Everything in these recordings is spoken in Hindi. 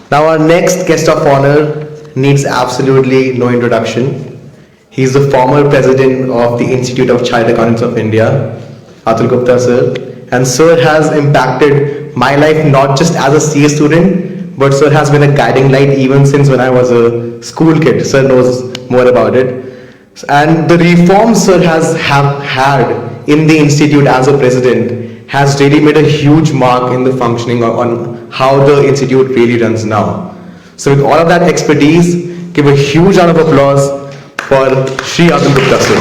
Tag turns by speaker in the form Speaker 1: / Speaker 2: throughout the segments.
Speaker 1: Now, our next guest of honor needs absolutely no introduction. He is the former president of the Institute of Chartered Accountants of India, Atul Gupta sir. And sir has impacted my life not just as a CA student, but sir has been a guiding light even since when I was a school kid. Sir knows more about it. And the reforms sir has have had in the institute as a president has really made a huge mark in the functioning on how the institute really runs now. So with all of that expertise, give a huge round of applause for Shri Atul Gupta sir.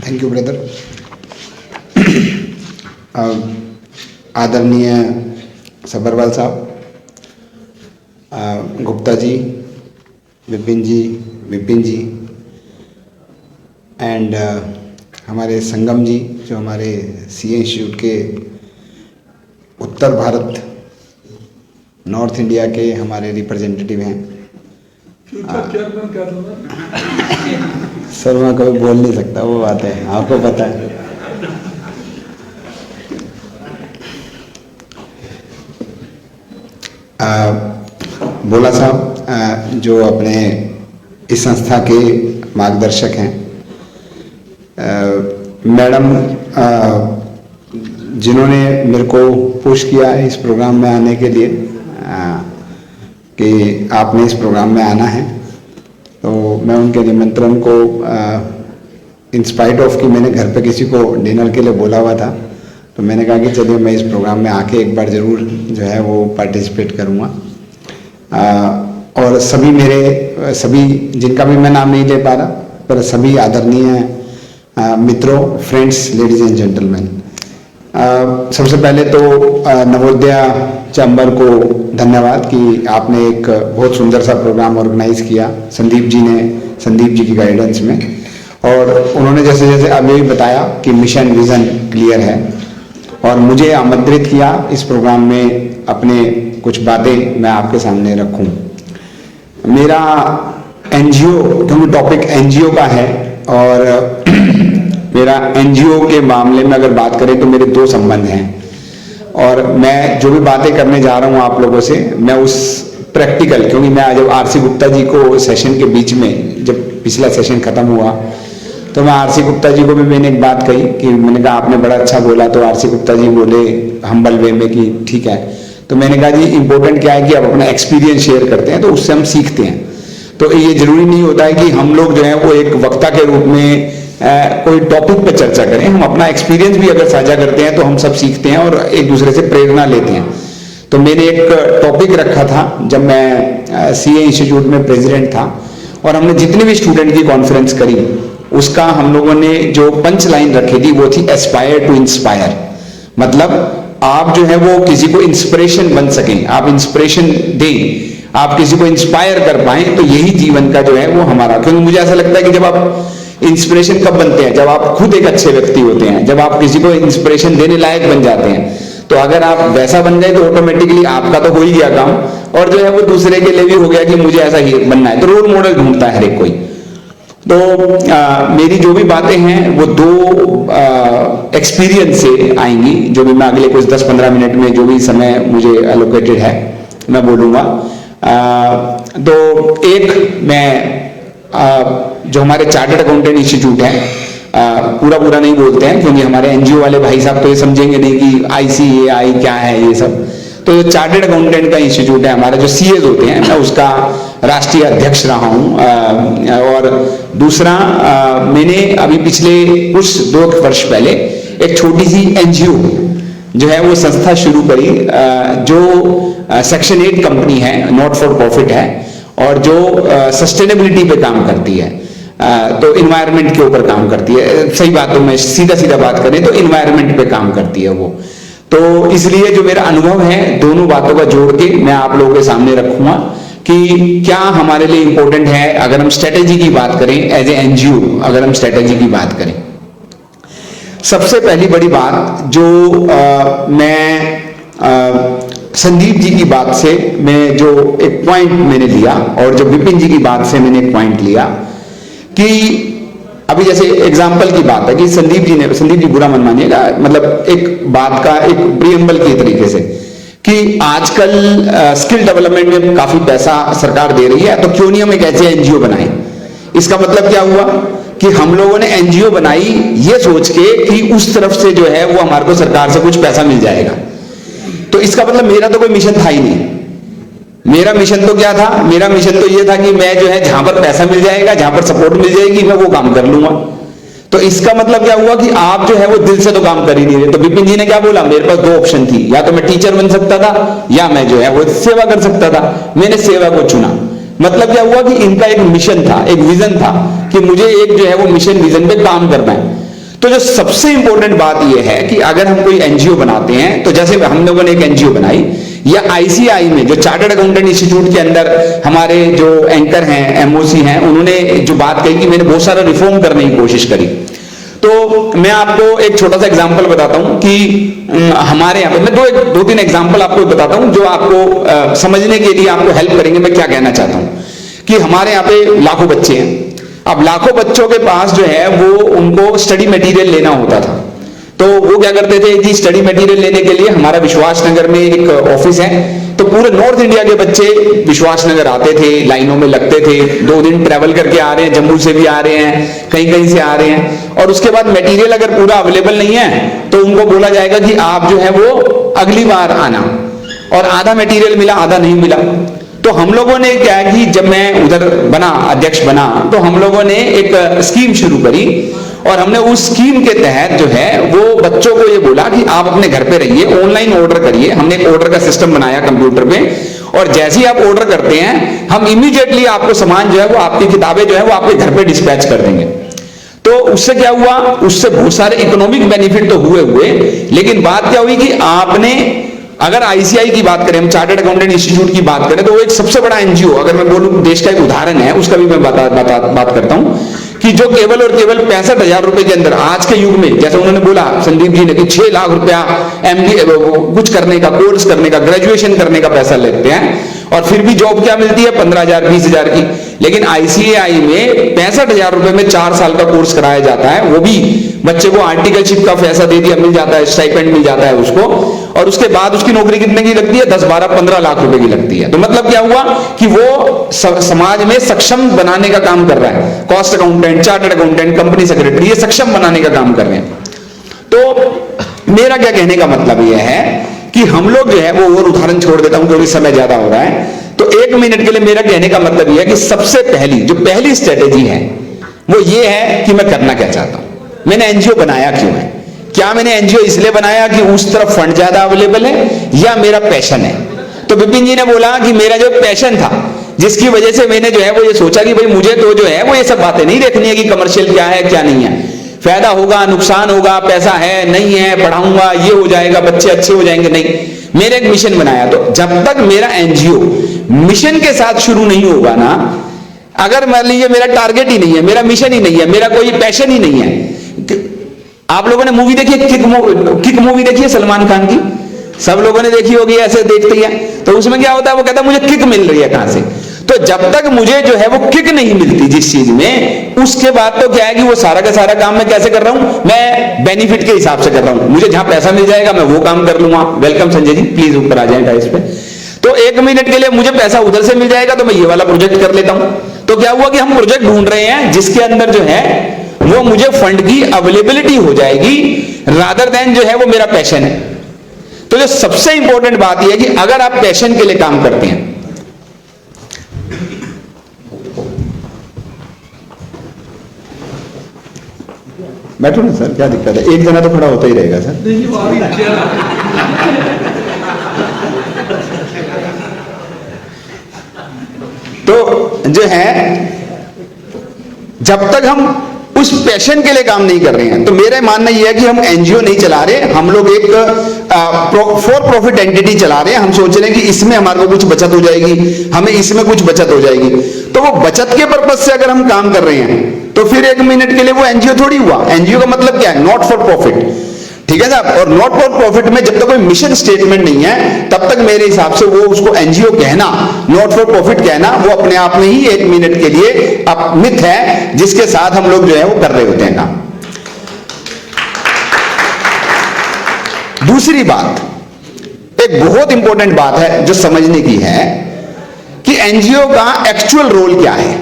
Speaker 2: Thank you brother. आदरणीय सबरवाल साहब, गुप्ता जी, विपिन जी एंड हमारे संगम जी जो हमारे सीए इंस्टीट्यूट के उत्तर भारत नॉर्थ इंडिया के हमारे रिप्रेजेंटेटिव हैं। सर मैं कभी बोल नहीं सकता, वो बात है, आपको पता है। भोला साहब जो अपने इस संस्था के मार्गदर्शक हैं, मैडम जिन्होंने मेरे को पुश किया इस प्रोग्राम में आने के लिए कि आपने इस प्रोग्राम में आना है, तो मैं उनके निमंत्रण को इंस्पाइट ऑफ कि मैंने घर पे किसी को डिनर के लिए बोला हुआ था, तो मैंने कहा कि चलिए मैं इस प्रोग्राम में आके एक बार ज़रूर जो है वो पार्टिसिपेट करूँगा। और सभी जिनका भी मैं नाम नहीं ले पा रहा, पर सभी आदरणीय मित्रों, फ्रेंड्स, लेडीज एंड जेंटलमैन, सबसे पहले तो नवोदया चैम्बर को धन्यवाद कि आपने एक बहुत सुंदर सा प्रोग्राम ऑर्गेनाइज किया संदीप जी की गाइडेंस में। और उन्होंने जैसे जैसे अभी बताया कि मिशन विज़न क्लियर है और मुझे आमंत्रित किया इस प्रोग्राम में अपने कुछ बातें मैं आपके सामने रखूं। मेरा एनजीओ, क्योंकि टॉपिक एनजीओ का है, और मेरा एनजीओ के मामले में अगर बात करें तो मेरे दो संबंध हैं, और मैं जो भी बातें करने जा रहा हूँ आप लोगों से, मैं उस प्रैक्टिकल, क्योंकि मैं जब आरसी गुप्ता जी को सेशन के बीच में, जब पिछला सेशन खत्म हुआ, तो मैं आरसी गुप्ता जी को भी मैंने एक बात कही कि मैंने कहा आपने बड़ा अच्छा बोला, तो आरसी गुप्ता जी बोले हम्बल वे में कि ठीक है। तो मैंने कहा जी इम्पोर्टेंट क्या है कि आप अपना एक्सपीरियंस शेयर करते हैं तो उससे हम सीखते हैं। तो ये जरूरी नहीं होता है कि हम लोग जो है वो एक वक्ता के रूप में कोई टॉपिक पे चर्चा करें, हम अपना एक्सपीरियंस भी अगर साझा करते हैं तो हम सब सीखते हैं और एक दूसरे से प्रेरणा लेते हैं। तो मैंने एक टॉपिक रखा था जब मैं सीए इंस्टीट्यूट में प्रेसिडेंट था, और हमने जितने भी स्टूडेंट की कॉन्फ्रेंस करी उसका हम लोगों ने जो पंच लाइन रखी थी वो थी एस्पायर टू इंस्पायर। मतलब आप जो है वो किसी को इंस्पिरेशन बन सकें, आप इंस्पिरेशन दें, आप किसी को इंस्पायर कर पाएं, तो यही जीवन का जो है वो हमारा, क्योंकि मुझे ऐसा लगता है कि जब आप इंस्पिरेशन कब बनते हैं, जब आप खुद एक अच्छे व्यक्ति होते हैं, जब आप किसी को इंस्पिरेशन देने लायक बन जाते हैं। तो अगर आप वैसा बन गए तो ऑटोमेटिकली आपका तो हो ही गया काम, और जो है वो दूसरे के लिए भी हो गया कि मुझे ऐसा ही बनना है। तो रोल मॉडल ढूंढता है हर एक कोई। तो मेरी जो भी बातें हैं वो दो एक्सपीरियंस से आएंगी, जो भी मैं अगले कुछ 10-15 मिनट में जो भी समय मुझे एलोकेटेड है मैं बोलूँगा। तो एक मैं जो हमारे चार्टर्ड अकाउंटेंट इंस्टीट्यूट है, पूरा नहीं बोलते हैं क्योंकि हमारे एनजीओ वाले भाई साहब तो ये समझेंगे नहीं कि ICAI क्या है ये सब। तो जो चार्टर्ड अकाउंटेंट का इंस्टीट्यूट है हमारा, जो सीएज होते हैं, मैं उसका राष्ट्रीय अध्यक्ष रहा हूँ। और दूसरा मैंने अभी पिछले कुछ 2 वर्ष पहले एक छोटी सी एनजीओ जो है वो संस्था शुरू करी, जो सेक्शन 8 कंपनी है, नॉट फॉर प्रॉफिट है, और जो सस्टेनेबिलिटी पे काम करती है, तो इन्वायरमेंट के ऊपर काम करती है। सही बातों में सीधा बात करें तो इन्वायरमेंट पे काम करती है वो। तो इसलिए जो मेरा अनुभव है दोनों बातों का जोड़ के मैं आप लोगों के सामने रखूंगा कि क्या हमारे लिए इंपॉर्टेंट है अगर हम स्ट्रेटेजी की बात करें, एज ए एनजीओ अगर हम स्ट्रेटेजी की बात करें। सबसे पहली बड़ी बात जो मैं संदीप जी की बात से मैं जो एक पॉइंट मैंने लिया, और जो विपिन जी की बात से मैंने एक पॉइंट लिया कि अभी जैसे एग्जाम्पल की बात है कि संदीप जी बुरा मन मानिएगा, मतलब एक बात का एक प्रीएम्बल के तरीके से कि आजकल स्किल डेवलपमेंट में काफी पैसा सरकार दे रही है, तो क्यों नहीं हम एक ऐसे एनजीओ बनाए। इसका मतलब क्या हुआ कि हम लोगों ने एनजीओ बनाई ये सोच के कि उस तरफ से जो है वो हमारे को सरकार से कुछ पैसा मिल जाएगा। तो इसका मतलब मेरा तो कोई मिशन था ही नहीं। मेरा मिशन तो क्या था, मेरा मिशन तो ये था कि मैं जो है जहां पर पैसा मिल जाएगा, जहां पर सपोर्ट मिल जाएगी, मैं वो काम कर लूंगा। तो इसका मतलब क्या हुआ कि आप जो है वो दिल से तो काम कर ही नहीं रहे। तो विपिन जी ने क्या बोला, मेरे पास दो ऑप्शन थी, या तो मैं टीचर बन सकता था या मैं जो है वो सेवा कर सकता था। मैंने सेवा को चुना। मतलब क्या हुआ कि इनका एक मिशन था, एक विजन था कि मुझे एक जो है वो मिशन विजन पे काम करना है। तो जो सबसे इंपॉर्टेंट बात यह है कि अगर हम कोई एनजीओ बनाते हैं, तो जैसे हम लोगों ने एक एनजीओ बनाई, या आईसीआई में जो चार्टर्ड अकाउंटेंट इंस्टीट्यूट के अंदर हमारे जो एंकर हैं, एमओसी हैं, उन्होंने जो बात कही कि मैंने बहुत सारा रिफॉर्म करने की कोशिश करी। तो मैं आपको एक छोटा सा एग्जांपल बताता हूं कि हमारे यहाँ पे मैं दो तीन एग्जांपल आपको बताता हूं जो आपको समझने के लिए आपको हेल्प करेंगे। मैं क्या कहना चाहता हूं कि हमारे यहाँ पे लाखों बच्चे हैं। अब लाखों बच्चों के पास जो है वो उनको स्टडी मटेरियल लेना होता था। तो वो क्या करते थे कि स्टडी मटेरियल लेने के लिए हमारा विश्वास नगर में एक ऑफिस है, तो पूरे नॉर्थ इंडिया के बच्चे विश्वास नगर आते थे, लाइनों में लगते थे, 2 दिन ट्रैवल करके आ रहे हैं, जम्मू से भी आ रहे हैं, कहीं कहीं से आ रहे हैं। और उसके बाद मटेरियल अगर पूरा अवेलेबल नहीं है तो उनको बोला जाएगा कि आप जो है वो अगली बार आना। और आधा मटेरियल मिला, आधा नहीं मिला। तो हम लोगों ने क्या कि जब मैं उधर बना, अध्यक्ष बना, तो हम लोगों ने एक स्कीम शुरू करी और हमने उस स्कीम के तहत जो है वो बच्चों को ये बोला कि आप अपने घर पे रहिए, ऑनलाइन ऑर्डर करिए। हमने एक ऑर्डर का सिस्टम बनाया कंप्यूटर पे, और जैसे ही आप ऑर्डर करते हैं हम इमीडिएटली आपको सामान जो है वो, आपकी किताबें जो है वो आपके घर पे डिस्पैच कर देंगे। तो उससे क्या हुआ, उससे बहुत सारे इकोनॉमिक बेनिफिट तो हुए, लेकिन बात क्या हुई कि आपने, अगर आईसीआई की बात करें, हम चार्टर्ड अकाउंटेंट इंस्टीट्यूट की बात करें, तो वो एक सबसे बड़ा एनजीओ, अगर मैं बोलूं देश का एक उदाहरण है, उसका भी मैं बात करता हूं कि जो केवल और केवल 65,000 रुपए के अंदर आज के युग में, जैसे उन्होंने बोला संदीप जी ने कि 6 लाख रुपया एमबीए कुछ करने का, कोर्स करने का, ग्रेजुएशन करने का पैसा लेते हैं, और फिर भी जॉब क्या मिलती है 15,000 20,000 की। लेकिन आईसीएआई में 65,000 रुपए में 4 साल का कोर्स कराया जाता है, वो भी बच्चे को आर्टिकलशिप का पैसा दे दिया, मिल जाता है, स्टाइपेंड मिल जाता है उसको, और उसके बाद उसकी नौकरी कितने की लगती है, 10 12 15 लाख रुपए की लगती है। तो मतलब क्या हुआ कि वो समाज में सक्षम बनाने का काम कर रहा है। Cost accountant, chartered accountant, company secretary, ये सक्षम बनाने का काम कर रहे हैं। तो मेरा क्या कहने का मतलब यह है कि हम लोग जो है वो, और उदाहरण छोड़ देता हूं क्योंकि समय ज्यादा हो रहा है, तो 1 मिनट के लिए मेरा कहने का मतलब यह है कि सबसे पहली स्ट्रेटेजी है वो ये है कि मैं करना क्या चाहता हूं, मैंने एनजीओ बनाया क्यों है। क्या मैंने एनजीओ इसलिए बनाया कि उस तरफ फंड ज्यादा अवेलेबल है, या मेरा पैशन है। तो विपिन जी ने बोला कि मेरा जो पैशन था, जिसकी वजह से मैंने जो है वो ये सोचा कि भाई मुझे तो जो है वो ये सब बातें नहीं देखनी है कि कमर्शियल क्या है क्या नहीं है, फायदा होगा नुकसान होगा, पैसा है नहीं है, पढ़ाऊंगा ये हो जाएगा, बच्चे अच्छे हो जाएंगे, नहीं। मैंने एक मिशन बनाया। तो जब तक मेरा एनजीओ मिशन के साथ शुरू नहीं होगा ना, अगर मान लीजिए मेरा टारगेट ही नहीं है, मेरा मिशन ही नहीं है, मेरा कोई पैशन ही नहीं है। आप लोगों ने मूवी देखी है, किक मूवी देखी है सलमान खान की, सब लोगों ने देखी होगी, ऐसे देखते हैं। तो उसमें क्या होता है, वो कहता है मुझे किक मिल रही है कहां से। तो जब तक मुझे जो है वो किक नहीं मिलती जिस चीज में, उसके बाद तो क्या है कि वो सारा का सारा काम मैं कैसे कर रहा हूं, मैं बेनिफिट के हिसाब से कर रहा हूं। मुझे जहां पैसा मिल जाएगा मैं वो काम कर लूंगा। वेलकम संजय जी, प्लीज ऊपर आ जाएगा इस पे। तो 1 मिनट के लिए मुझे पैसा उधर से मिल जाएगा तो मैं ये वाला प्रोजेक्ट कर लेता हूं। तो क्या हुआ कि हम प्रोजेक्ट ढूंढ रहे हैं जिसके अंदर जो है वो मुझे फंड की अवेलेबिलिटी हो जाएगी, रादर देन जो है वो मेरा पैशन है। तो जो सबसे इंपॉर्टेंट बात यह है कि अगर आप पैशन के लिए काम करते हैं,
Speaker 3: बैठो ना सर, क्या दिक्कत है, एक जना तो खड़ा होता ही रहेगा सर।
Speaker 2: तो जो है जब तक हम उस पैशन के लिए काम नहीं कर रहे हैं, तो मेरा मानना यह है कि हम एनजीओ नहीं चला रहे, हम लोग एक फॉर प्रॉफिट एंटिटी चला रहे हैं। हम सोच रहे हैं कि इसमें हमारे को कुछ बचत हो जाएगी, हमें इसमें कुछ बचत हो जाएगी। तो वो बचत के पर्पज से अगर हम काम कर रहे हैं तो फिर 1 मिनट के लिए वो एनजीओ थोड़ी हुआ। एनजीओ का मतलब क्या है, नॉट फॉर प्रॉफिट। ठीक है साहब। और नॉट फॉर प्रॉफिट में जब तक कोई मिशन स्टेटमेंट नहीं है तब तक मेरे हिसाब से वो उसको एनजीओ कहना, नॉट फॉर प्रॉफिट कहना, वो अपने आप में ही 1 मिनट के लिए मिथ है जिसके साथ हम लोग जो है वो कर रहे होते हैं काम। दूसरी बात, एक बहुत इंपॉर्टेंट बात है जो समझने की है कि एनजीओ का एक्चुअल रोल क्या है।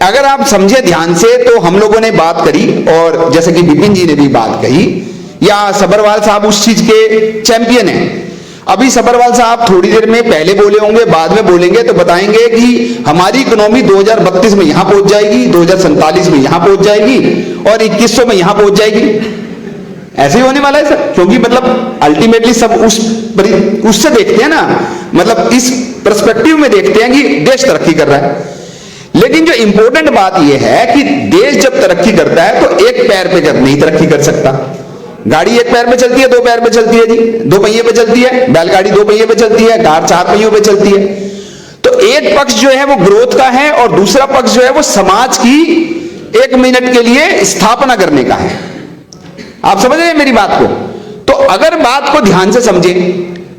Speaker 2: अगर आप समझे ध्यान से तो हम लोगों ने बात करी, और जैसे कि विपिन जी ने भी बात कही, या सबरवाल साहब उस चीज के चैंपियन हैं। अभी सबरवाल साहब थोड़ी देर में पहले बोले होंगे, बाद में बोलेंगे तो बताएंगे कि हमारी इकोनॉमी 2032 में यहां पहुंच जाएगी, 2047 में यहां पहुंच जाएगी और 2100 में यहां पहुंच जाएगी। ऐसे ही होने वाला है सर, क्योंकि मतलब अल्टीमेटली सब उससे देखते हैं ना, मतलब इस पर्सपेक्टिव में देखते हैं कि देश तरक्की कर रहा है। लेकिन जो इंपॉर्टेंट बात यह है कि देश जब तरक्की करता है तो एक पैर पे नहीं तरक्की कर सकता। गाड़ी एक पैर पे चलती है, 2 पैर पे चलती है जी, 2 पहिए पे चलती है, बैलगाड़ी 2 पहिए पे चलती है, कार 4 पहियों पे चलती है। तो एक पक्ष जो है वो ग्रोथ का है और दूसरा पक्ष जो है वो समाज की 1 मिनट के लिए स्थापना करने का है। आप समझ रहे हैं मेरी बात को? तो अगर बात को ध्यान से समझे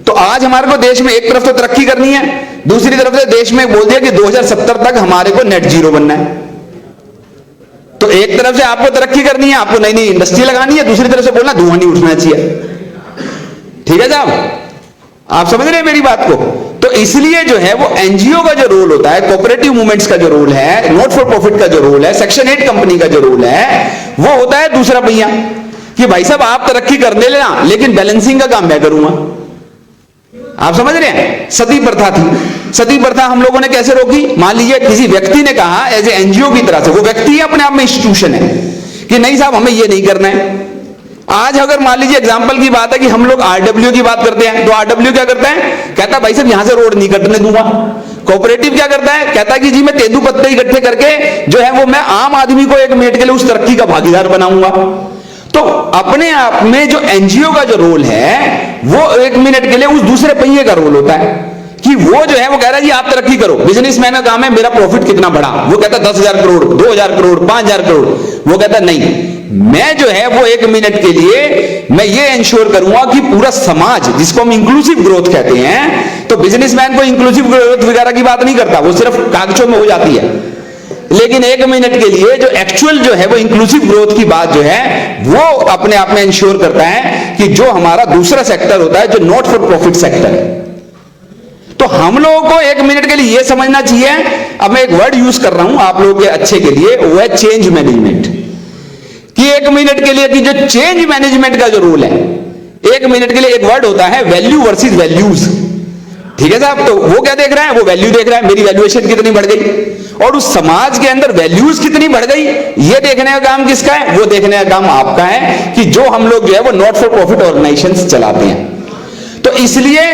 Speaker 2: तो आज हमारे को देश में एक तरफ तो तरक्की करनी है, दूसरी तरफ से देश में बोल दिया कि 2070 तक हमारे को नेट जीरो बनना है। तो एक तरफ से आपको तरक्की करनी है, आपको नई नई इंडस्ट्री लगानी है, दूसरी तरफ से बोलना धुआं नहीं उठना चाहिए। ठीक है साहब, आप समझ रहे हैं मेरी बात को? तो इसलिए जो है वो एनजीओ का जो रोल होता है, कोऑपरेटिव मूवमेंट्स का जो रोल है, नॉट फॉर प्रॉफिट का जो रोल है, सेक्शन 8 कंपनी का जो रोल है, वो होता है दूसरा पहिया, कि भाई साहब आप तरक्की करने लेना लेकिन बैलेंसिंग का काम मैं करूंगा। आप समझ रहे हैं? सती प्रथा थी, सती प्रथा हम लोगों ने कैसे रोकी? मान लीजिए किसी व्यक्ति ने कहा एज ए एनजीओ की तरह से, वो व्यक्ति ही अपने आप में इंस्टीट्यूशन है कि नहीं साहब हमें ये नहीं करना है। आज अगर मान लीजिए एग्जांपल की बात है कि हम लोग आरडब्ल्यू की बात करते हैं, तो आरडब्ल्यू क्या करता है? कहता है भाई साहब यहां से रोड नहीं कटने दूंगा। कोऑपरेटिव क्या करता है? कहता है कि जी मैं तेंदू पत्ते इकट्ठे करके जो है वो मैं आम आदमी को 1 मिनट के लिए उस तरक्की का भागीदार बनाऊंगा। तो अपने आप में जो एनजीओ का जो रोल है वो 1 मिनट के लिए उस दूसरे पहिए का रोल होता है कि वो जो है वो कह रहा है जी आप तरक्की करो। बिजनेसमैन का काम है मेरा प्रॉफिट कितना बढ़ा, वो कहता है 10,000 करोड़, 2,000 करोड़, 5,000 करोड़। वो कहता है नहीं, मैं जो है वो 1 मिनट के लिए मैं ये इंश्योर करूंगा कि पूरा समाज, जिसको हम इंक्लूसिव ग्रोथ कहते हैं, तो बिजनेसमैन को इंक्लूसिव ग्रोथ वगैरह की बात नहीं करता, वो सिर्फ कागजों में हो जाती है। लेकिन 1 मिनट के लिए जो एक्चुअल जो है वो इंक्लूसिव ग्रोथ की बात जो है वो अपने आप में इंश्योर करता है कि जो हमारा दूसरा सेक्टर होता है जो नॉट फॉर प्रॉफिट सेक्टर है। तो हम लोगों को 1 मिनट के लिए यह समझना चाहिए, अब मैं एक वर्ड यूज कर रहा हूं आप लोगों के अच्छे के लिए, वो है चेंज मैनेजमेंट। कि 1 मिनट के लिए कि जो चेंज मैनेजमेंट का जो रूल है, 1 मिनट के लिए एक वर्ड होता है वैल्यू वर्सेस वैल्यूज। ठीक है साहब, तो वो क्या देख रहा है? वो वैल्यू देख रहा है, मेरी वैल्यूएशन कितनी बढ़ गई, और उस समाज के अंदर वैल्यूज कितनी बढ़ गई, ये देखने का काम किसका है? वो देखने का काम आपका है कि जो हम लोग जो है वो नॉट फॉर प्रॉफिट ऑर्गेनाइजेशंस चलाते हैं। तो इसलिए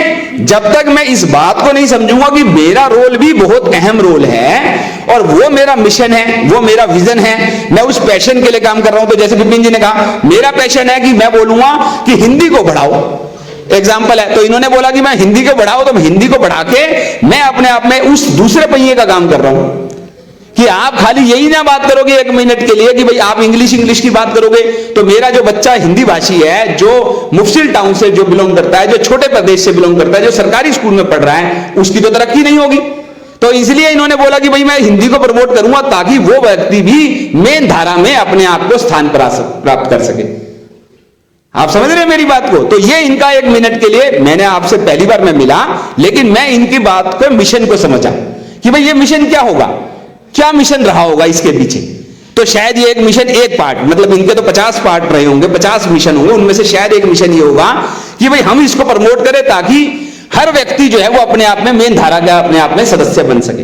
Speaker 2: जब तक मैं इस बात को नहीं समझूंगा कि मेरा रोल भी बहुत अहम रोल है और वो मेरा मिशन है, वो मेरा विजन है, मैं उस पैशन के लिए काम कर रहा हूं। तो जैसे विपिन जी ने कहा मेरा पैशन है कि मैं बोलूंगा कि हिंदी को बढ़ाओ, एग्जाम्पल है, तो इन्होंने बोला कि मैं हिंदी को बढ़ाओ, तो मैं हिंदी को बढ़ा के मैं अपने आप में उस दूसरे पहिए का काम कर रहा हूं। कि आप खाली यही ना बात करोगे 1 मिनट के लिए कि भाई आप इंग्लिश की बात करोगे तो मेरा जो बच्चा हिंदी भाषी है, जो मुफसिल टाउन से जो बिलोंग करता है, जो छोटे प्रदेश से बिलोंग करता है, जो सरकारी स्कूल में पढ़ रहा है, उसकी तो तरक्की नहीं होगी। तो इसलिए इन्होंने बोला कि भाई मैं हिंदी को प्रमोट करूंगा ताकि वो व्यक्ति भी मेन धारा में अपने आप को स्थान प्राप्त कर सके। आप समझ रहे हैं मेरी बात को? तो ये इनका 1 मिनट के लिए, मैंने आपसे पहली बार मैं मिला, लेकिन मैं इनकी बात को, मिशन को समझा कि भाई ये मिशन क्या होगा, क्या मिशन रहा होगा इसके पीछे। तो शायद ये एक मिशन, एक पार्ट, मतलब इनके तो 50 पार्ट रहे होंगे, 50 मिशन होंगे, उनमें से शायद एक मिशन ये होगा कि भाई हम इसको प्रमोट करें ताकि हर व्यक्ति जो है वो अपने आप में मेन धारा का अपने आप में सदस्य बन सके।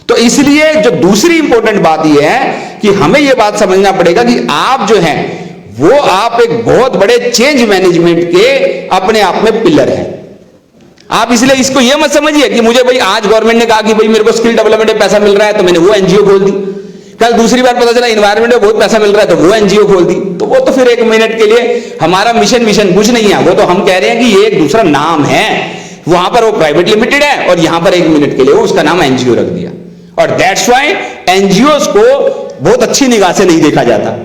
Speaker 2: तो इसलिए जो दूसरी इंपॉर्टेंट बात यह है कि हमें यह बात समझना पड़ेगा कि आप जो है वो आप एक बहुत बड़े चेंज मैनेजमेंट के अपने आप में पिलर है। आप इसलिए इसको यह मत समझिए कि मुझे भाई आज गवर्नमेंट ने कहा कि भाई मेरे को स्किल डेवलपमेंट में पैसा मिल रहा है तो मैंने वो एनजीओ खोल दी, कल दूसरी बार पता चला एनवायरमेंट में बहुत पैसा मिल रहा है तो वो एनजीओ खोल दी। तो वो तो फिर 1 मिनट के लिए हमारा मिशन कुछ नहीं है, वो तो हम कह रहे हैं कि ये एक दूसरा नाम है, वहां पर वो प्राइवेट लिमिटेड है और यहां पर 1 मिनट के लिए वो उसका नाम एनजीओ रख दिया। और दैट्स व्हाई एनजीओ को बहुत अच्छी निगाह से नहीं देखा जाता।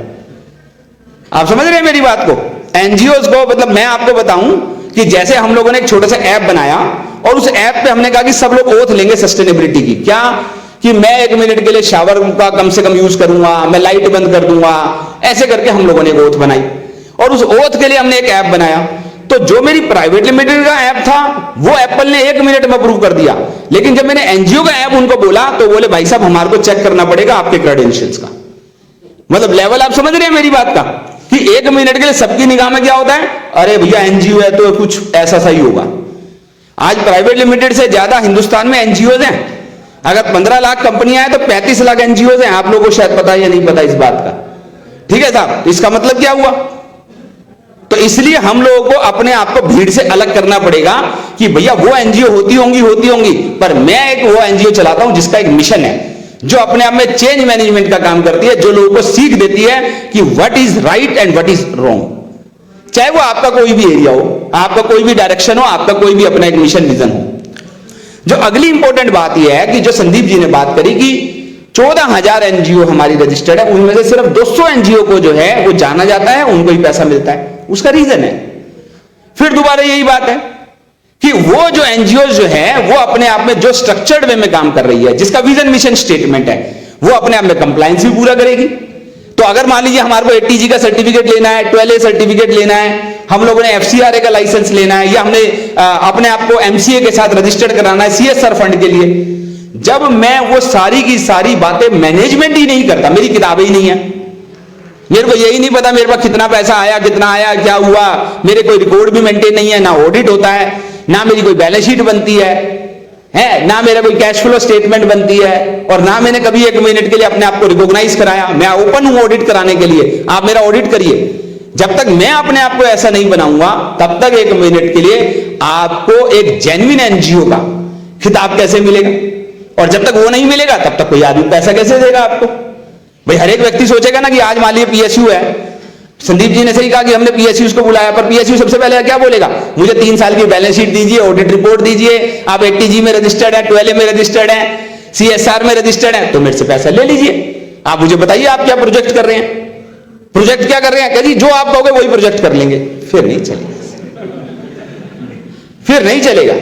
Speaker 2: आप समझ रहे हैं मेरी बात को?
Speaker 4: एनजीओज को, मतलब मैं आपको बताऊं कि जैसे हम लोगों ने एक छोटा सा ऐप बनाया और उस ऐप पे हमने कहा कि सब लोग ओथ लेंगे सस्टेनेबिलिटी की, क्या कि मैं 1 मिनट के लिए शावर का कम से कम यूज करूंगा, मैं लाइट बंद कर दूंगा, ऐसे करके हम लोगों ने एक ओथ बनाई और उस ओथ के लिए हमने एक ऐप बनाया। तो जो मेरी प्राइवेट लिमिटेड का ऐप था वो एप्पल ने 1 मिनट में अप्रूव कर दिया, लेकिन जब मैंने एनजीओ का ऐप उनको बोला तो बोले भाई साहब हमारे को चेक करना पड़ेगा आपके क्रेडेंशियल्स का। मतलब लेवल आप समझ रहे हैं मेरी बात का, कि 1 मिनट के लिए सबकी निगाह में क्या होता है, अरे भैया एनजीओ है तो कुछ ऐसा सा ही होगा। आज प्राइवेट लिमिटेड से ज्यादा हिंदुस्तान में एनजीओ हैं। अगर 15 लाख कंपनियां हैं तो 35 लाख एनजीओ हैं। आप लोगों को शायद पता या नहीं पता इस बात का, ठीक है साहब। तो इसका मतलब क्या हुआ, तो इसलिए हम लोगों को अपने आप को भीड़ से अलग करना पड़ेगा कि भैया वो एनजीओ होती होंगी, पर मैं एक वो एनजीओ चलाता हूं जिसका एक मिशन है, जो अपने आप में चेंज मैनेजमेंट का काम करती है, जो लोगों को सीख देती है कि what is right and what is wrong. चाहे वो आपका कोई भी एरिया हो, आपका कोई भी डायरेक्शन हो, आपका कोई भी अपना एक मिशन विजन हो। जो अगली इंपॉर्टेंट बात यह है कि जो संदीप जी ने बात करी कि 14,000 एनजीओ हमारी रजिस्टर्ड है, उनमें से सिर्फ 200 एनजीओ को जो है वो जाना जाता है, उनको ही पैसा मिलता है। उसका रीजन है फिर दोबारा यही बात है कि वो जो एनजीओ जो है वो अपने आप में जो स्ट्रक्चर्ड वे में काम कर रही है, जिसका विजन मिशन स्टेटमेंट है, वो अपने आप में कंप्लायंस भी पूरा करेगी। तो अगर मान लीजिए हमारे को एटीजी का सर्टिफिकेट लेना है, 12A सर्टिफिकेट लेना है, हम लोगों ने एफसीआरए का लाइसेंस लेना है, या हमने अपने आप को एमसीए के साथ रजिस्टर्ड कराना है सीएसआर फंड के लिए, जब मैं वो सारी की सारी बातें मैनेजमेंट ही नहीं करता, मेरी किताबें ही नहीं है, मेरे को यही नहीं पता मेरे पास कितना पैसा आया, कितना आया, क्या हुआ, मेरे कोई रिकॉर्ड भी मेंटेन नहीं है, ना ऑडिट होता है, ना मेरी कोई बैलेंस शीट बनती है, ना मेरा कोई कैश फ्लो स्टेटमेंट बनती है, और ना मैंने कभी 1 मिनट के लिए अपने आप को रिकॉग्नाइज कराया। मैं ओपन हूं ऑडिट कराने के लिए, आप मेरा ऑडिट करिए। जब तक मैं अपने आप को ऐसा नहीं बनाऊंगा तब तक 1 मिनट के लिए आपको एक जेन्युइन एनजीओ का खिताब कैसे मिलेगा, और जब तक वो नहीं मिलेगा तब तक कोई आदमी पैसा कैसे देगा आपको। भाई हर एक व्यक्ति सोचेगा ना कि आज मान लीजिए पीएसयू है, संदीप जी ने सही कहा कि हमने पीएसयू को बुलाया, पर पीएसयू सबसे पहले क्या बोलेगा, मुझे 3 साल की बैलेंस शीट दीजिए, ऑडिट रिपोर्ट दीजिए, आप एटीजी में रजिस्टर्ड है, 12A में रजिस्टर्ड है, सीएसआर में रजिस्टर्ड है, तो मेरे से पैसा ले लीजिए। आप मुझे बताइए आप क्या प्रोजेक्ट कर रहे हैं, प्रोजेक्ट क्या कर रहे हैं, कह जी जो आप कहोगे वही प्रोजेक्ट कर लेंगे। फिर नहीं चलेगा, फिर नहीं चलेगा।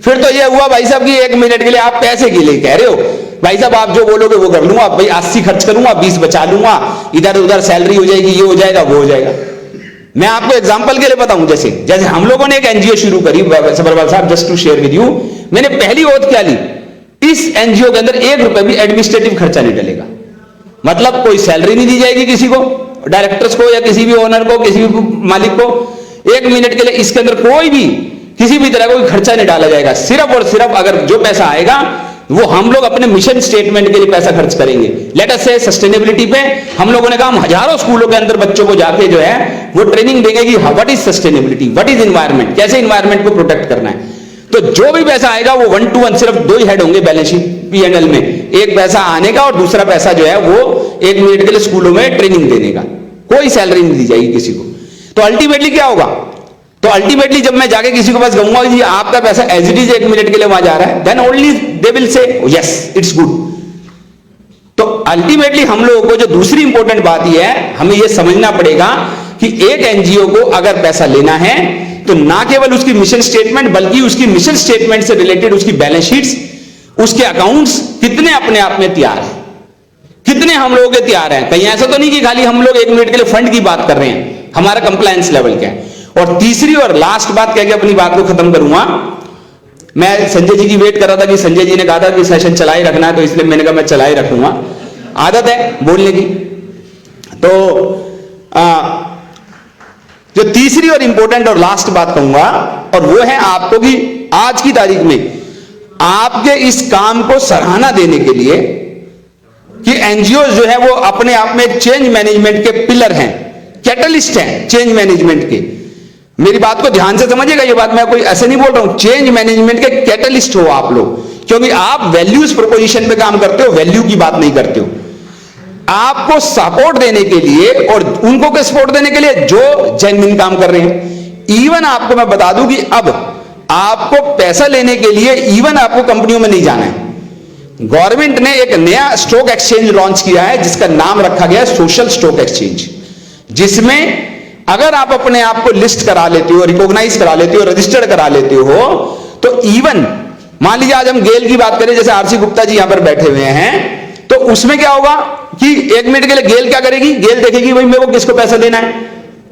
Speaker 4: फिर तो ये हुआ भाई साहब कि 1 मिनट के लिए आप पैसे के लिए कह रहे हो, भाई साहब आप जो बोलोगे वो कर लूंगा, भाई 80 खर्च करूंगा, 20 बचा लूंगा, इधर उधर सैलरी हो जाएगी, ये हो जाएगा, वो हो जाएगा। मैं आपको एग्जांपल के लिए बताऊं, जैसे हम लोगों ने एक एनजीओ शुरू करी, सबरवाल साहब, just to share with you, मैंने पहली ओथ क्या ली, इस एनजीओ के अंदर 1 रुपए भी एडमिनिस्ट्रेटिव खर्चा नहीं डलेगा। मतलब कोई सैलरी नहीं दी जाएगी किसी को, डायरेक्टर्स को या किसी भी ओनर को, किसी भी मालिक को। 1 मिनट के लिए इसके अंदर कोई भी किसी भी तरह का कोई खर्चा नहीं डाला जाएगा। सिर्फ और सिर्फ अगर जो पैसा आएगा वो हम लोग अपने मिशन स्टेटमेंट के लिए पैसा खर्च करेंगे। लेट अस से सस्टेनेबिलिटी पे हम लोगों ने कहा हम हजारों स्कूलों के अंदर बच्चों को जाके जो है वो ट्रेनिंग देंगे कि what is sustainability, what is environment, कैसे एनवायरनमेंट को प्रोटेक्ट करना है। तो जो भी पैसा आएगा वो 1 to 1 सिर्फ 2 ही हेड होंगे बैलेंस शीट P&L में, एक पैसा आने का और दूसरा पैसा जो है वो 1 मिनट के लिए स्कूलों में ट्रेनिंग देने का। कोई सैलरी नहीं दी जाएगी किसी को। तो अल्टीमेटली क्या होगा, तो अल्टीमेटली जब मैं जाके किसी के पास कहूंगा जी आपका पैसा एज इट इज 1 मिनट के लिए वहां जा रहा है, then only they will say yes it's good. तो अल्टीमेटली हम लोगों को जो दूसरी इंपॉर्टेंट बात यह है, हमें यह समझना पड़ेगा कि एक एनजीओ को अगर पैसा लेना है तो ना केवल उसकी मिशन स्टेटमेंट बल्कि उसकी मिशन स्टेटमेंट से रिलेटेड उसकी बैलेंस शीट्स, उसके अकाउंट्स कितने अपने आप में तैयार है, कितने हम लोगों के तैयार हैं। कहीं ऐसा तो नहीं कि खाली हम लोग 1 मिनट के लिए फंड की बात कर रहे हैं, हमारा कंप्लायंस लेवल क्या है। और तीसरी और लास्ट बात कह के अपनी बात को खत्म करूंगा। मैं संजय जी की वेट कर रहा था कि संजय जी ने कहा था कि सेशन चलाए रखना है, तो इसलिए मैंने कहा मैं चलाए रखूंगा, आदत है बोलने की। तो जो तीसरी और इंपॉर्टेंट और लास्ट बात कहूंगा और वो है आपको कि आज की तारीख में आपके इस काम को सराहना देने के लिए कि एनजीओ जो है वो अपने आप में चेंज मैनेजमेंट के पिलर हैं, कैटलिस्ट हैं चेंज मैनेजमेंट के। मेरी बात को ध्यान से समझिएगा, ये बात मैं कोई ऐसे नहीं बोल रहा हूं, चेंज मैनेजमेंट के कैटलिस्ट हो आप लोग, क्योंकि आप वैल्यूज प्रोपोजिशन पे काम करते हो, वैल्यू की बात नहीं करते हो। आपको सपोर्ट देने के लिए और उनको के सपोर्ट देने के लिए जो जेन्युइन काम कर रहे हैं। इवन आपको मैं बता दूं कि अब आपको पैसा लेने के लिए इवन आपको कंपनियों में नहीं जाना है। गवर्नमेंट ने एक नया स्टॉक एक्सचेंज लॉन्च किया है जिसका नाम रखा गया है सोशल स्टॉक एक्सचेंज, जिसमें अगर आप अपने आप को लिस्ट करा लेते हो, रिकॉग्नाइज करा लेते हो, रजिस्टर्ड करा लेते हो, तो इवन मान लीजिए आज हम गेल की बात करें, जैसे आरसी गुप्ता जी यहां पर बैठे हुए हैं, तो उसमें क्या होगा कि 1 मिनट के लिए गेल क्या करेगी, गेल देखेगी भाई मेरे को किसको पैसा देना है,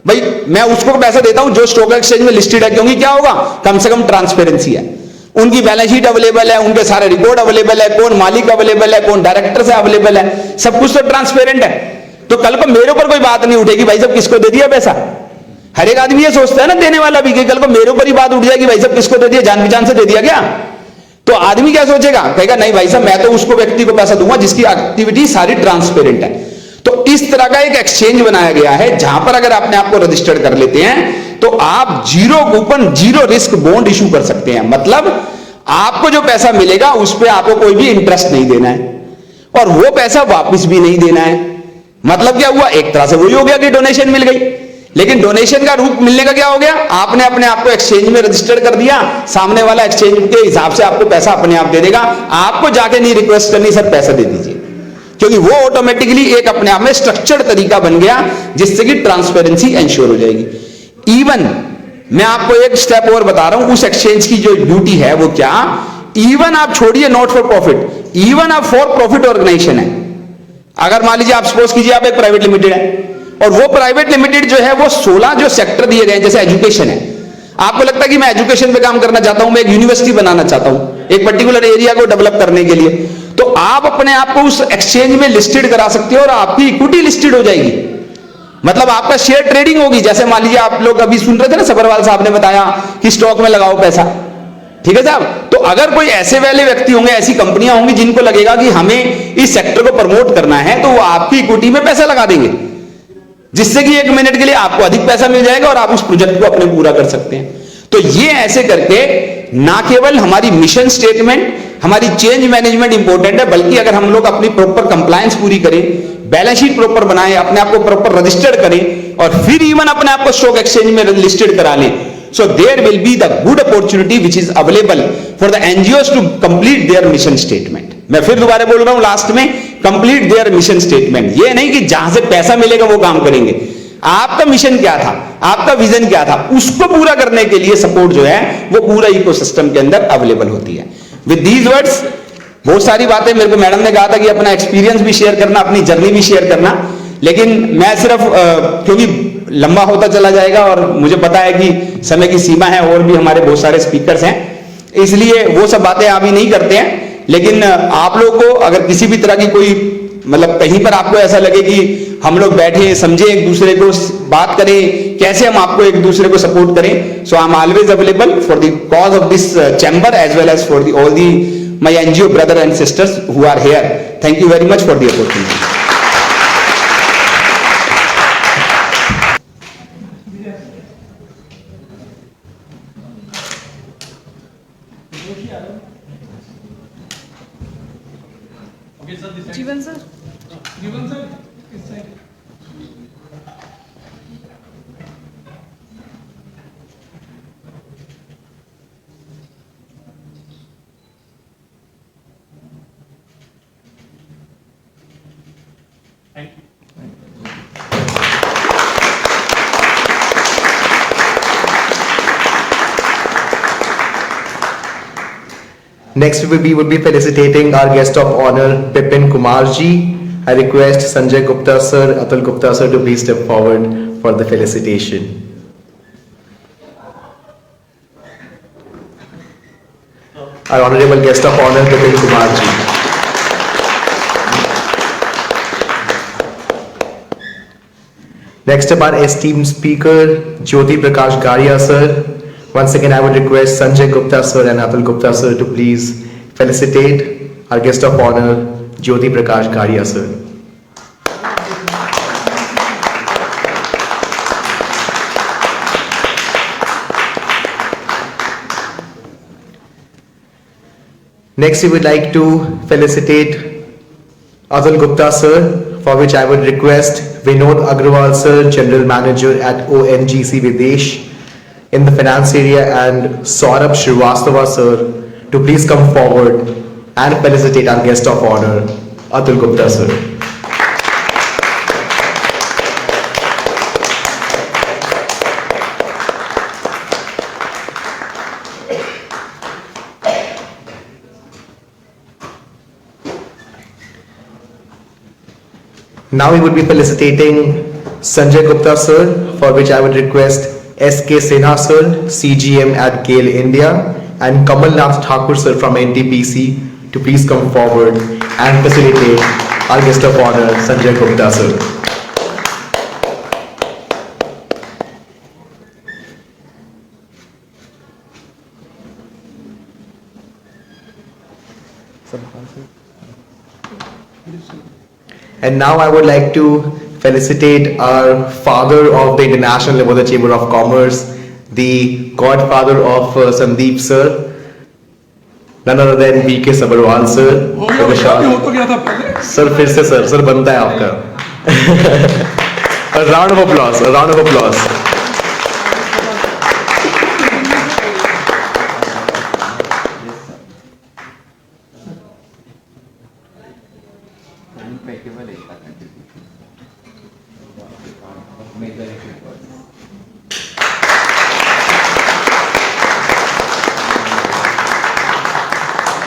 Speaker 4: भाई मैं उसको पैसा देता हूं जो स्टॉक एक्सचेंज में लिस्टेड है, क्योंकि क्या होगा, कम से कम ट्रांसपेरेंसी है, उनकी बैलेंस शीट अवेलेबल है, उनके सारे रिकॉर्ड अवेलेबल है, कौन मालिक अवेलेबल है, कौन डायरेक्टर से अवेलेबल है, सब कुछ तो ट्रांसपेरेंट है। तो कल को मेरे ऊपर कोई बात नहीं उठेगी भाई साहब किसको दे दिया पैसा। हर एक आदमी ये सोचता है ना, देने वाला भी, कि कल को मेरे ऊपर ही बात उठ जाएगी भाई साहब किसको दे दिया, जान पहचान से दे दिया क्या, तो आदमी क्या सोचेगा, कहेगा नहीं भाई साहब मैं तो उसको व्यक्ति को पैसा दूंगा जिसकी एक्टिविटी सारी ट्रांसपेरेंट है। तो इस तरह का एक एक्सचेंज बनाया गया है जहां पर अगर आपने आपको रजिस्टर्ड कर लेते हैं तो आप 0 कूपन 0 रिस्क बॉन्ड इशू कर सकते हैं। मतलब आपको जो पैसा मिलेगा उस पर आपको कोई भी इंटरेस्ट नहीं देना है और वो पैसा वापस भी नहीं देना है। मतलब क्या हुआ, एक तरह से वही हो गया कि डोनेशन मिल गई, लेकिन डोनेशन का रूप मिलने का क्या हो गया, आपने अपने आप को एक्सचेंज में रजिस्टर्ड कर दिया, सामने वाला एक्सचेंज के हिसाब से आपको पैसा अपने आप दे देगा, आपको जाके नहीं रिक्वेस्ट करनी सर पैसा दे दीजिए, क्योंकि वो ऑटोमेटिकली एक अपने आप में स्ट्रक्चर्ड तरीका बन गया जिससे कि ट्रांसपेरेंसी एंश्योर हो जाएगी। इवन मैं आपको एक स्टेप और बता रहा हूं, उस एक्सचेंज की जो ड्यूटी है वो क्या, इवन आप छोड़िए नॉट फॉर प्रॉफिट, इवन आप फॉर प्रॉफिट ऑर्गेनाइजेशन है, अगर मान लीजिए आप सपोज कीजिए आप एक प्राइवेट लिमिटेड है और वो प्राइवेट लिमिटेड जो है वो 16 जो सेक्टर दिए गए जैसे एजुकेशन है, आपको लगता है कि मैं एजुकेशन पे काम करना चाहता हूं, मैं एक यूनिवर्सिटी बनाना चाहता हूं एक पर्टिकुलर एरिया को डेवलप करने के लिए, तो आप अपने आप को उस एक्सचेंज में लिस्टेड करा सकते हो और आपकी इक्विटी लिस्टेड हो जाएगी। मतलब आपका शेयर ट्रेडिंग होगी। जैसे मान लीजिए आप लोग अभी सुन रहे थे ना, सबरवाल साहब ने बताया कि स्टॉक में लगाओ पैसा, ठीक है साहब, तो अगर कोई ऐसे वाले व्यक्ति होंगे, ऐसी कंपनियां होंगी जिनको लगेगा कि हमें इस सेक्टर को प्रमोट करना है, तो वो आपकी इक्विटी में पैसा लगा देंगे, जिससे कि 1 मिनट के लिए आपको अधिक पैसा मिल जाएगा और आप उस प्रोजेक्ट को अपने पूरा कर सकते हैं। तो ये ऐसे करके ना केवल हमारी मिशन स्टेटमेंट, हमारी चेंज मैनेजमेंट इंपॉर्टेंट है, बल्कि अगर हम लोग अपनी प्रॉपर कंप्लायंस पूरी करें, बैलेंस शीट प्रॉपर बनाएं, अपने आप को प्रॉपर रजिस्टर्ड करें और फिर इवन अपने आप को स्टॉक एक्सचेंज में लिस्टेड करा लें, so there will be the good opportunity which is available for the NGOs to complete their mission statement। मैं फिर दोबारा बोल रहा हूं लास्ट में, complete their mission statement। ये नहीं कि जहां से पैसा मिलेगा वो काम करेंगे, आपका मिशन क्या था, आपका विजन क्या था, उसको पूरा करने के लिए सपोर्ट जो है वो पूरा इकोसिस्टम के अंदर अवेलेबल होती है। विद दीज वर्ड्स, बहुत सारी बातें मेरे को मैडम ने कहा था कि अपना एक्सपीरियंस भी शेयर करना, अपनी जर्नी भी शेयर करना, लेकिन मैं सिर्फ क्योंकि लंबा होता चला जाएगा और मुझे पता है कि समय की सीमा है और भी हमारे बहुत सारे स्पीकर्स हैं, इसलिए वो सब बातें अभी नहीं करते हैं। लेकिन आप लोगों को अगर किसी भी तरह की कोई मतलब कहीं पर आपको ऐसा लगे कि हम लोग बैठे समझे एक दूसरे को, बात करें कैसे हम आपको एक दूसरे को सपोर्ट करें, so I am always available for the cause of this chamber as well as for all the my NGO brother and sisters who are here. Thank you very much for the opportunity.
Speaker 5: Jeevan sir, Jeevan sir इस side.
Speaker 1: Next we will be felicitating our guest of honor, Bipin Kumar ji. I request Sanjay Gupta sir, Atul Gupta sir to please step forward for the felicitation. Our honorable guest of honor, Bipin Kumar ji. Next up, our esteemed speaker, Jyoti Prakash Garia sir. Once again, I would request Sanjay Gupta sir and Atul Gupta sir to please felicitate our guest of honor, Jyoti Prakash Garia sir. Next, we would like to felicitate Atul Gupta sir, for which I would request Vinod Agrawal sir, General Manager at ONGC Videsh in the finance area, and Saurabh Srivastava sir to please come forward and felicitate our guest of honor, Atul Gupta sir. Now we would be felicitating Sanjay Gupta sir, for which I would request S.K. Sinha sir, CGM at GAIL India, and Kamal Nath Thakur sir from NTPC to please come forward and facilitate our guest of honor, Sanjay Gupta sir. And now I would like to felicitate our father of the international level, the Chamber of Commerce, the godfather of Sandeep sir, none other than B.K. Sabharwal sir.
Speaker 5: हो गया उसका भी हो तो गया था पहले
Speaker 1: सर फिर से सर बनता है आपका. A round of applause, a round of applause.